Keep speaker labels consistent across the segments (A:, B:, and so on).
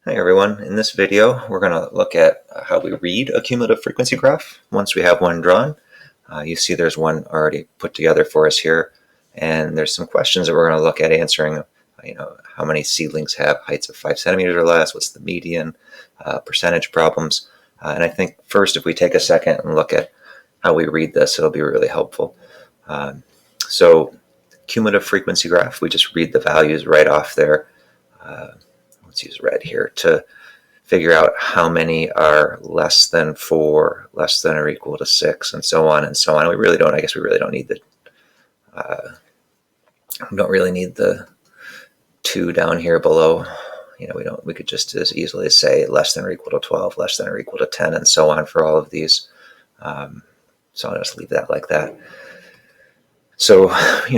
A: Hi everyone, in this video we're going to look at how we read a cumulative frequency graph once we have one drawn. You see there's one already put together for us here, and there's some questions that we're going to look at answering. How many seedlings have heights of 5 centimeters or less, what's the median, percentage problems, and I think first if we take a second and look at how we read this, it'll be really helpful. So cumulative frequency graph, we just read the values right off there. Let's use red here to figure out how many are less than 4, less than or equal to 6, and so on and so on. We really don't need the the 2 down here below. We could just as easily say less than or equal to 12, less than or equal to 10, and so on for all of these. So I'll just leave that like that. So,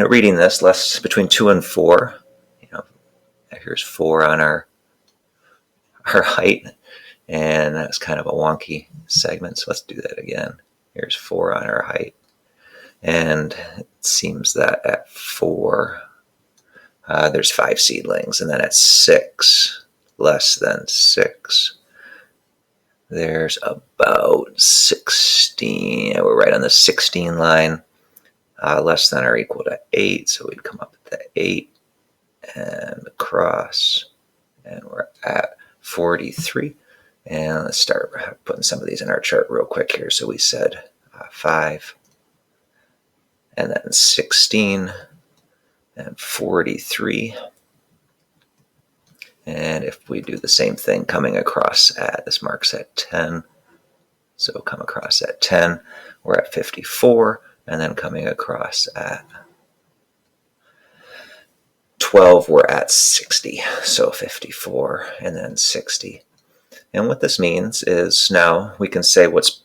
A: reading this, between 2 and 4, here's 4 on our height, and that's kind of a wonky segment, so let's do that again. Here's 4 on our height, and it seems that at 4 there's 5 seedlings, and then at 6, less than 6, there's about 16. We're right on the 16 line, less than or equal to 8, so we'd come up at the 8 and across, and we're at 43. And let's start putting some of these in our chart real quick here. So we said 5, and then 16, and 43. And if we do the same thing coming across at, this marks at 10, so come across at 10, we're at 54, and then coming across at 12, we're at 60, so 54 and then 60. And what this means is now we can say what's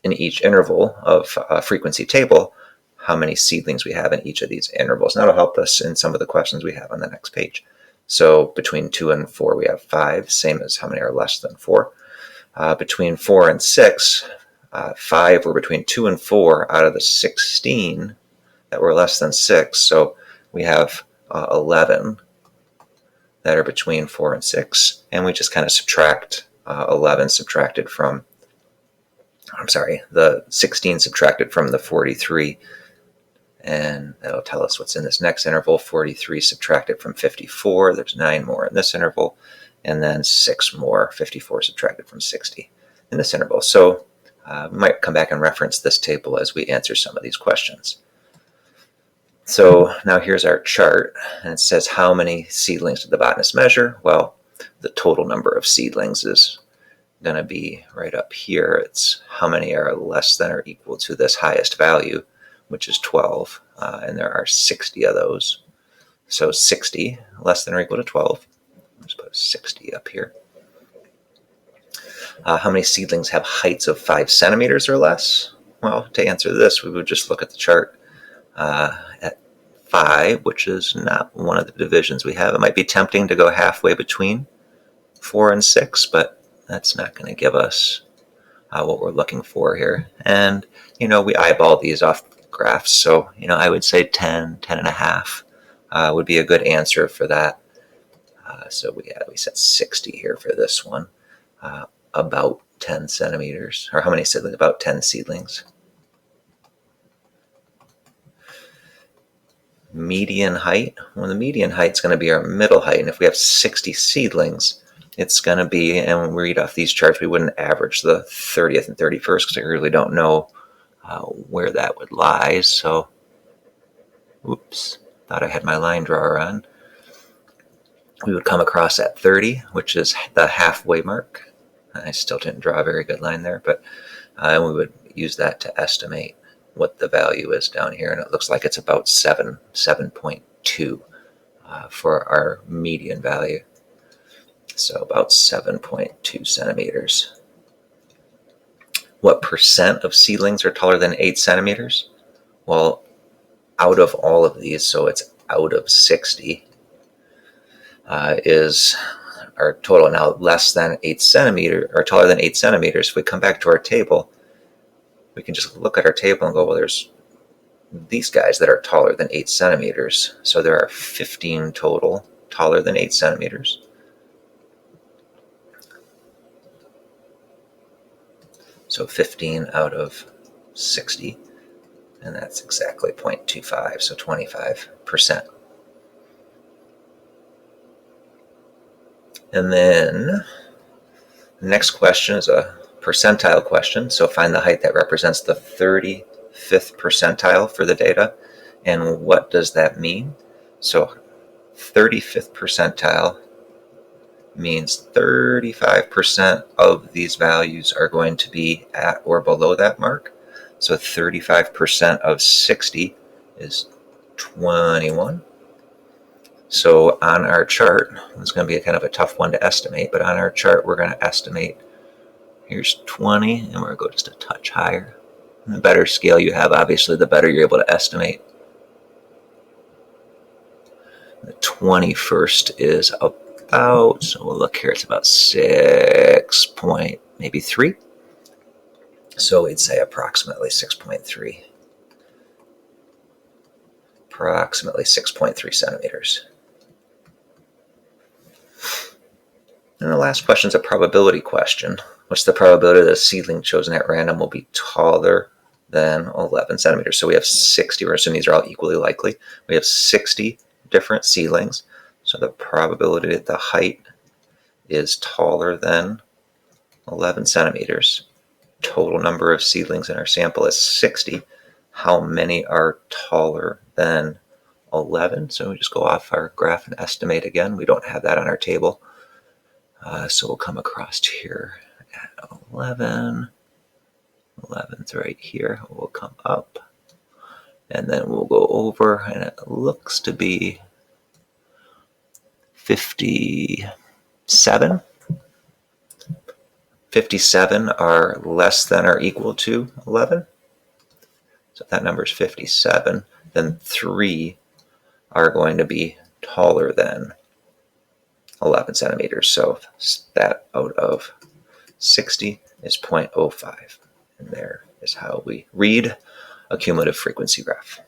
A: in each interval of a frequency table, how many seedlings we have in each of these intervals. And that'll help us in some of the questions we have on the next page. So between 2 and 4, we have 5, same as how many are less than 4. Between 4 and 6, 5 were between 2 and 4 out of the 16 that were less than 6. So we have 11 that are between 4 and 6, and we just kind of subtract 11 subtracted from, the 16 subtracted from the 43, and that'll tell us what's in this next interval. 43 subtracted from 54, there's 9 more in this interval, and then 6 more, 54 subtracted from 60 in this interval. So we might come back and reference this table as we answer some of these questions. So now here's our chart, and it says how many seedlings did the botanist measure? Well, the total number of seedlings is going to be right up here. It's how many are less than or equal to this highest value, which is 12, and there are 60 of those. So 60 less than or equal to 12. Let's put 60 up here. How many seedlings have heights of 5 centimeters or less? Well, to answer this, we would just look at the chart. At 5, which is not one of the divisions we have. It might be tempting to go halfway between 4 and 6, but that's not going to give us what we're looking for here. And, we eyeball these off graphs, so, I would say 10, 10 and a half would be a good answer for that. So we set 60 here for this one. About 10 centimeters, or how many seedlings? About 10 seedlings. Median height, well, the median height is going to be our middle height, and if we have 60 seedlings, it's going to be, and when we read off these charts, we wouldn't average the 30th and 31st because I really don't know where that would lie. So, oops, thought I had my line drawer on. We would come across at 30, which is the halfway mark. I still didn't draw a very good line there, but and we would use that to estimate what the value is down here, and it looks like it's about 7.2 for our median value. So about 7.2 centimeters. What percent of seedlings are taller than 8 centimeters? Well, out of all of these, so it's out of 60, is our total. Now less than 8 centimeters, or taller than 8 centimeters. If we come back to our table, we can just look at our table and go, well, there's these guys that are taller than 8 centimeters. So there are 15 total taller than 8 centimeters. So 15 out of 60, and that's exactly 0.25, so 25%. And then the next question is a percentile question. So find the height that represents the 35th percentile for the data. And what does that mean? So 35th percentile means 35% of these values are going to be at or below that mark. So 35% of 60 is 21. So on our chart, it's going to be a kind of a tough one to estimate, but on our chart, we're going to estimate, here's 20, and we're going to go just a touch higher. And the better scale you have, obviously, the better you're able to estimate. The 21st is about, so we'll look here, it's about 6.3. So we'd say approximately 6.3. Approximately 6.3 centimeters. And the last question is a probability question. What's the probability that a seedling chosen at random will be taller than 11 centimeters? So we have 60, we're assuming these are all equally likely. We have 60 different seedlings. So the probability that the height is taller than 11 centimeters. Total number of seedlings in our sample is 60. How many are taller than 11? So we just go off our graph and estimate again. We don't have that on our table. So we'll come across here at 11. 11's right here. We'll come up. And then we'll go over, and it looks to be 57. 57 are less than or equal to 11. So if that number is 57, then 3 are going to be taller than 11 centimeters. So that out of 60 is 0.05. And there is how we read a cumulative frequency graph.